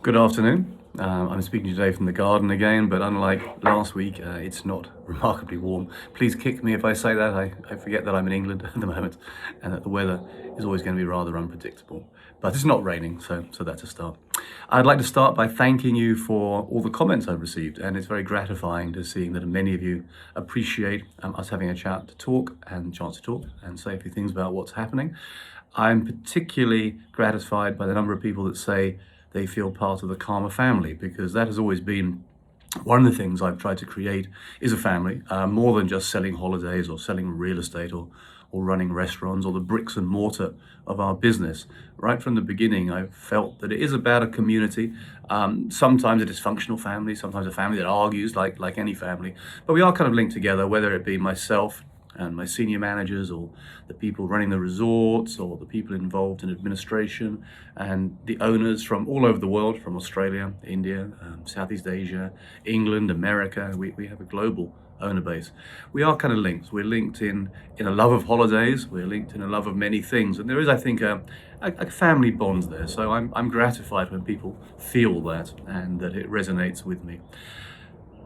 Good afternoon. I'm speaking today from the garden again, but unlike last week, it's not remarkably warm. Please kick me if I say that. I forget that I'm in England at the moment and that the weather is always going to be rather unpredictable. But it's not raining, so that's a start. I'd like to start by thanking you for all the comments I've received, and it's very gratifying to see that many of you appreciate us having a chance to talk and say a few things about what's happening. I'm particularly gratified by the number of people that say they feel part of the Karma family, because that has always been one of the things I've tried to create is a family, more than just selling holidays or selling real estate or running restaurants or the bricks and mortar of our business. Right from the beginning, I felt that it is about a community. Sometimes a dysfunctional family, sometimes a family that argues like any family, but we are kind of linked together, whether it be myself and my senior managers, or the people running the resorts, or the people involved in administration, and the owners from all over the world, from Australia, India, Southeast Asia, England, America. We have a global owner base. We are kind of linked. We're linked in a love of holidays. We're linked in a love of many things, and there is, I think, a family bond there. So I'm gratified when people feel that and that it resonates with me.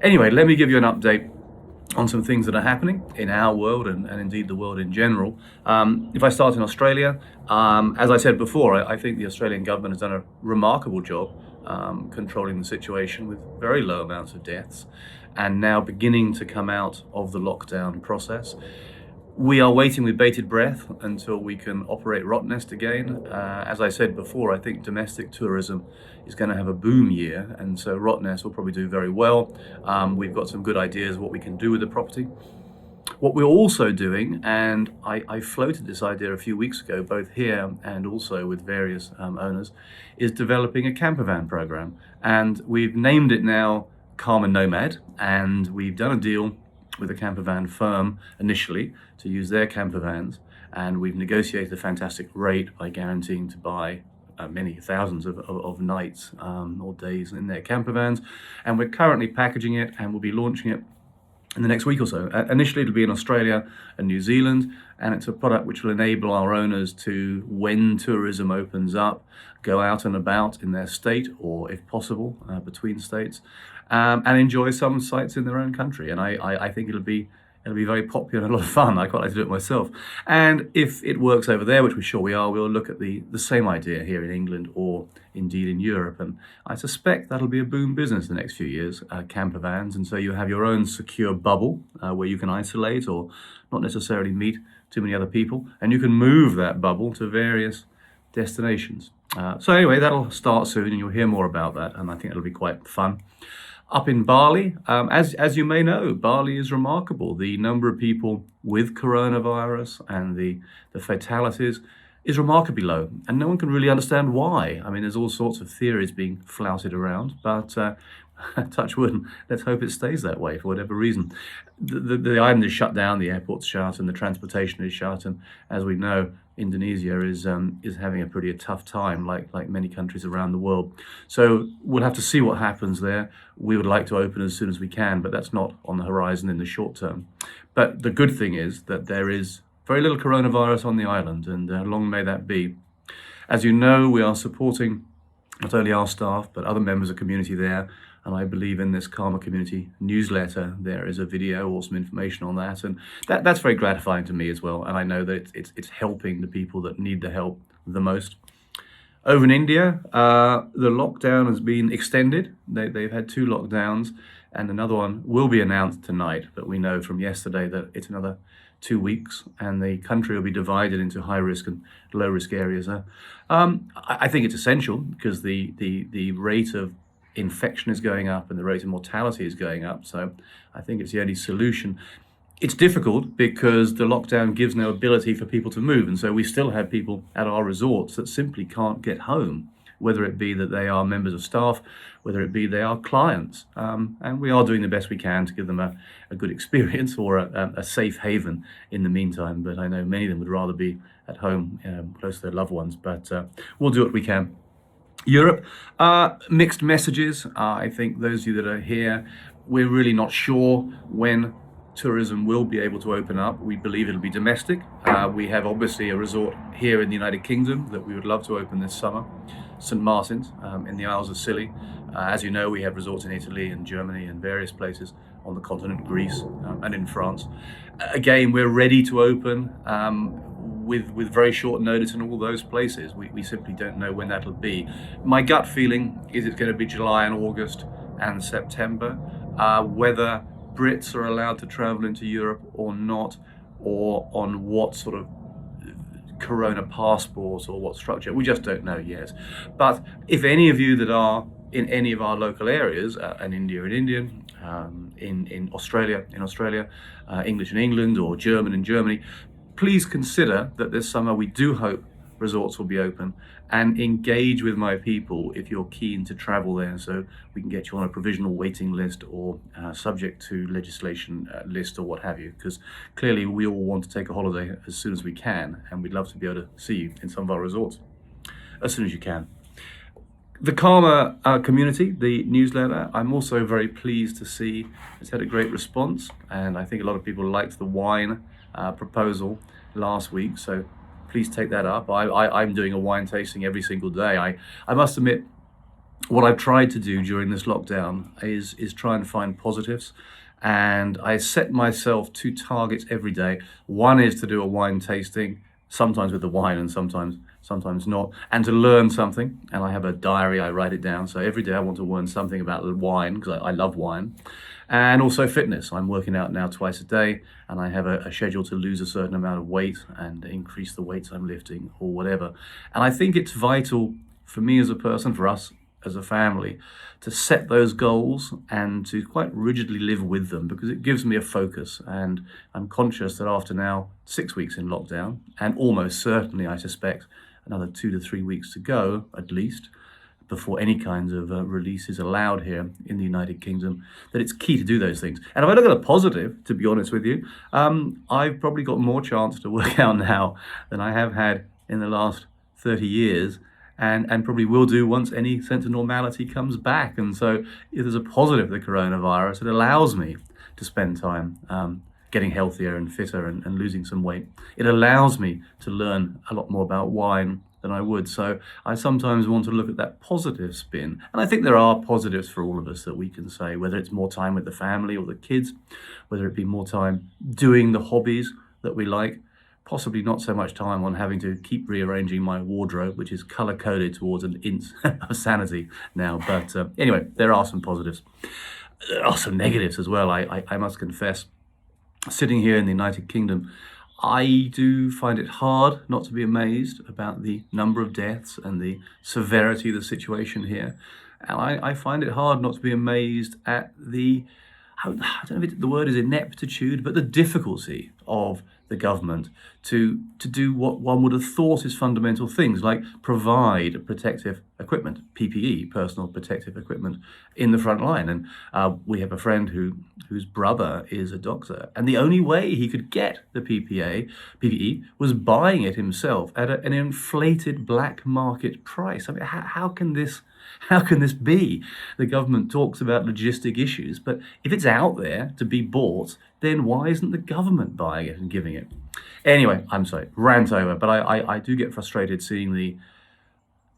Anyway, let me give you an update on some things that are happening in our world and indeed the world in general. If I start in Australia, as I said before, I think the Australian government has done a remarkable job controlling the situation with very low amounts of deaths and now beginning to come out of the lockdown process. We are waiting with bated breath until we can operate Rottnest again. As I said before, I think domestic tourism is going to have a boom year, and so Rottnest will probably do very well. We've got some good ideas of what we can do with the property. What we're also doing, and I floated this idea a few weeks ago, both here and also with various owners, is developing a campervan program. And we've named it now Karma Nomad, and we've done a deal with a campervan firm initially to use their campervans, and we've negotiated a fantastic rate by guaranteeing to buy many thousands of nights or days in their campervans, and we're currently packaging it and we'll be launching it in the next week or so. Initially it'll be in Australia and New Zealand, and it's a product which will enable our owners to, when tourism opens up, go out and about in their state, or if possible between states, and enjoy some sites in their own country. And I think it'll be very popular and a lot of fun. I quite like to do it myself. And if it works over there, which we're sure we are, we'll look at the same idea here in England or indeed in Europe. And I suspect that'll be a boom business the next few years, campervans. And so you have your own secure bubble where you can isolate or not necessarily meet too many other people. And you can move that bubble to various destinations. So anyway, that'll start soon and you'll hear more about that. And I think it'll be quite fun. Up in Bali, as you may know, Bali is remarkable. The number of people with coronavirus and the fatalities is remarkably low, and no one can really understand why. I mean, there's all sorts of theories being flouted around, but touch wood, let's hope it stays that way for whatever reason. The island is shut down, the airport's shut, and the transportation is shut, and as we know, Indonesia is having a pretty tough time, like many countries around the world. So we'll have to see what happens there. We would like to open as soon as we can, but that's not on the horizon in the short term. But the good thing is that there is very little coronavirus on the island, and long may that be. As you know, we are supporting not only our staff, but other members of the community there. And I believe in this Karma Community newsletter, there is a video or some information on that. And that's very gratifying to me as well. And I know that it's helping the people that need the help the most. Over in India, the lockdown has been extended. They've had 2 lockdowns, and another one will be announced tonight. But we know from yesterday that it's another 2 weeks, and the country will be divided into high risk and low risk areas. I think it's essential because the rate of infection is going up and the rate of mortality is going up. So I think it's the only solution. It's difficult because the lockdown gives no ability for people to move. And so we still have people at our resorts that simply can't get home, whether it be that they are members of staff, whether it be they are clients. And we are doing the best we can to give them a good experience or a safe haven in the meantime. But I know many of them would rather be at home, close to their loved ones. But we'll do what we can. Europe, mixed messages. I think those of you that are here, we're really not sure when tourism will be able to open up. We believe it'll be domestic. We have obviously a resort here in the United Kingdom that we would love to open this summer. St. Martin's in the Isles of Scilly. As you know, we have resorts in Italy and Germany and various places on the continent, Greece and in France. Again, we're ready to open with very short notice in all those places. We simply don't know when that'll be. My gut feeling is it's going to be July and August and September. Whether Brits are allowed to travel into Europe or not, or on what sort of corona passports or what structure, we just don't know yet. But if any of you that are in any of our local areas, in India in India, in Australia, English in England, or German in Germany, please consider that this summer we do hope resorts will be open, and engage with my people if you're keen to travel there, so we can get you on a provisional waiting list or subject to legislation list or what have you, because clearly we all want to take a holiday as soon as we can, and we'd love to be able to see you in some of our resorts as soon as you can. The Karma community, the newsletter, I'm also very pleased to see it's had a great response, and I think a lot of people liked the wine proposal last week, so please take that up. I'm doing a wine tasting every single day. I must admit, what I've tried to do during this lockdown is try and find positives, and I set myself 2 targets every day. One is to do a wine tasting, sometimes with the wine and sometimes not, and to learn something. And I have a diary, I write it down. So every day I want to learn something about wine, because I love wine. And also fitness. I'm working out now twice a day, and I have a schedule to lose a certain amount of weight and increase the weights I'm lifting or whatever. And I think it's vital for me as a person, for us as a family, to set those goals and to quite rigidly live with them, because it gives me a focus. And I'm conscious that after now 6 weeks in lockdown, and almost certainly I suspect another 2 to 3 weeks to go at least, before any kinds of release is allowed here in the United Kingdom, that it's key to do those things. And if I look at the positive, to be honest with you, I've probably got more chance to work out now than I have had in the last 30 years, and probably will do once any sense of normality comes back. And so if there's a positive of the coronavirus, it allows me to spend time getting healthier and fitter and losing some weight. It allows me to learn a lot more about wine than I would. So I sometimes want to look at that positive spin. And I think there are positives for all of us that we can say, whether it's more time with the family or the kids, whether it be more time doing the hobbies that we like, possibly not so much time on having to keep rearranging my wardrobe, which is color-coded towards an inch of sanity now. But anyway, there are some positives. There are some negatives as well, I must confess. Sitting here in the United Kingdom, I do find it hard not to be amazed about the number of deaths and the severity of the situation here. And I find it hard not to be amazed at I don't know if the word is ineptitude, but the difficulty of the government to do what one would have thought is fundamental things, like provide protective equipment, PPE, personal protective equipment, in the front line. And we have a friend whose brother is a doctor, and the only way he could get the PPE was buying it himself at an inflated black market price. I mean, how can this be? The government talks about logistic issues, but if it's out there to be bought, then why isn't the government buying it and giving it? Anyway, I'm sorry, rant over, but I do get frustrated seeing the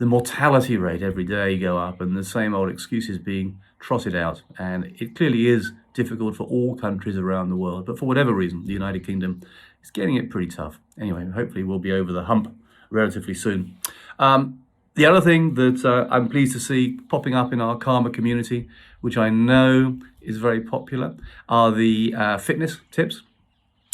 mortality rate every day go up and the same old excuses being trotted out. And it clearly is difficult for all countries around the world, but for whatever reason, the United Kingdom is getting it pretty tough. Anyway, hopefully we'll be over the hump relatively soon. The other thing that I'm pleased to see popping up in our Karma community, which I know is very popular, are the fitness tips.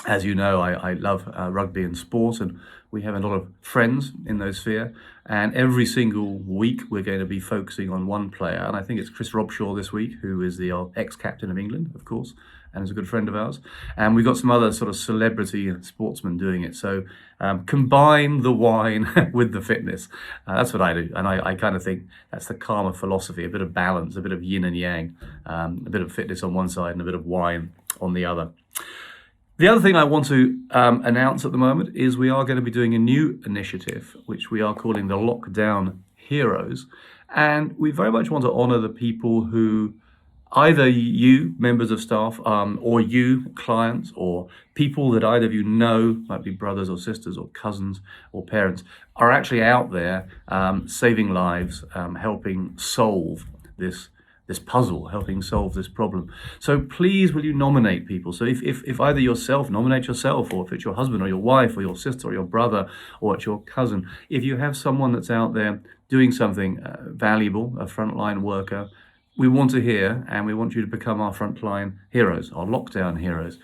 As you know, I love rugby and sport, and we have a lot of friends in those sphere. And every single week we're going to be focusing on one player, and I think it's Chris Robshaw this week, who is the ex-captain of England, of course, and is a good friend of ours. And we've got some other sort of celebrity sportsmen doing it. So combine the wine with the fitness. That's what I do. And I kind of think that's the Karma philosophy, a bit of balance, a bit of yin and yang, a bit of fitness on one side and a bit of wine on the other. The other thing I want to announce at the moment is we are going to be doing a new initiative, which we are calling the Lockdown Heroes. And we very much want to honor the people who either you, members of staff, or you, clients, or people that either of you know, might be brothers or sisters or cousins or parents, are actually out there saving lives, helping solve this puzzle, helping solve this problem. So please, will you nominate people? So if either yourself, nominate yourself, or if it's your husband or your wife or your sister or your brother or it's your cousin, if you have someone that's out there doing something valuable, a frontline worker, we want to hear, and we want you to become our frontline heroes, our lockdown heroes.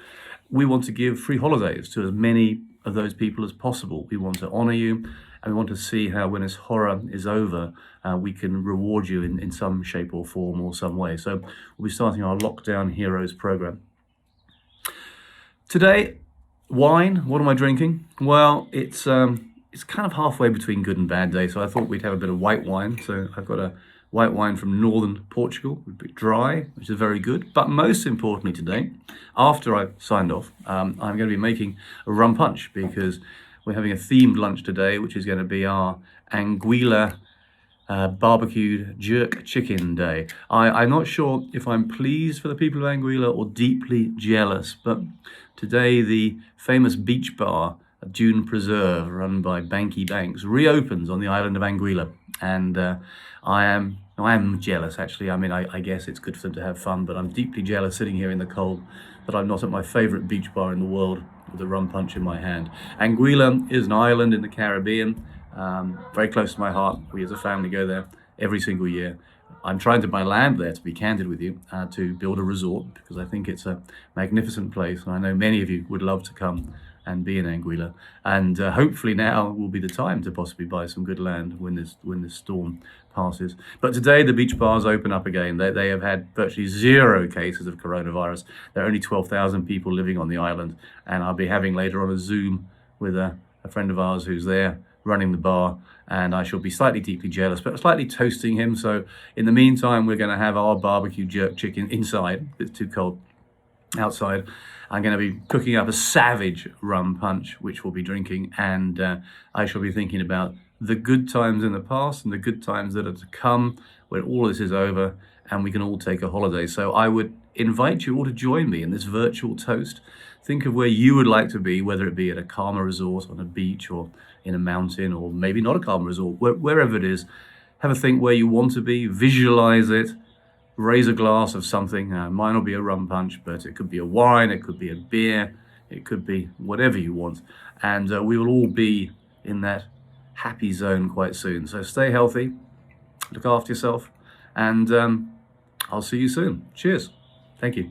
We want to give free holidays to as many of those people as possible. We want to honor you, and we want to see how, when this horror is over, we can reward you in some shape or form or some way. So we'll be starting our Lockdown Heroes program. Today, wine. What am I drinking? Well, it's kind of halfway between good and bad day, so I thought we'd have a bit of white wine. So I've got a white wine from northern Portugal, a bit dry, which is very good. But most importantly today, after I've signed off, I'm going to be making a rum punch, because we're having a themed lunch today, which is going to be our Anguilla barbecued jerk chicken day. I'm not sure if I'm pleased for the people of Anguilla or deeply jealous, but today the famous beach bar, Dune Preserve, run by Banky Banks, reopens on the island of Anguilla, and I am jealous, actually. I mean, I guess it's good for them to have fun, but I'm deeply jealous sitting here in the cold that I'm not at my favorite beach bar in the world with a rum punch in my hand. Anguilla is an island in the Caribbean, very close to my heart. We as a family go there every single year. I'm trying to buy land there, to be candid with you, to build a resort, because I think it's a magnificent place, and I know many of you would love to come and be in Anguilla, and hopefully now will be the time to possibly buy some good land when this storm passes. But today the beach bars open up again. They have had virtually 0 cases of coronavirus. There are only 12,000 people living on the island, and I'll be having later on a Zoom with a friend of ours who's there running the bar, and I shall be slightly deeply jealous, but slightly toasting him. So in the meantime, we're going to have our barbecue jerk chicken inside. It's too cold outside. I'm going to be cooking up a savage rum punch, which we'll be drinking, and I shall be thinking about the good times in the past and the good times that are to come when all this is over and we can all take a holiday. So I would invite you all to join me in this virtual toast. Think of where you would like to be, whether it be at a Karma resort, on a beach, or in a mountain, or maybe not a Karma resort, wherever it is. Have a think where you want to be, visualize it, raise a glass of something. Mine will be a rum punch, but it could be a wine, it could be a beer, it could be whatever you want. And we will all be in that happy zone quite soon. So stay healthy, look after yourself, and I'll see you soon. Cheers. Thank you.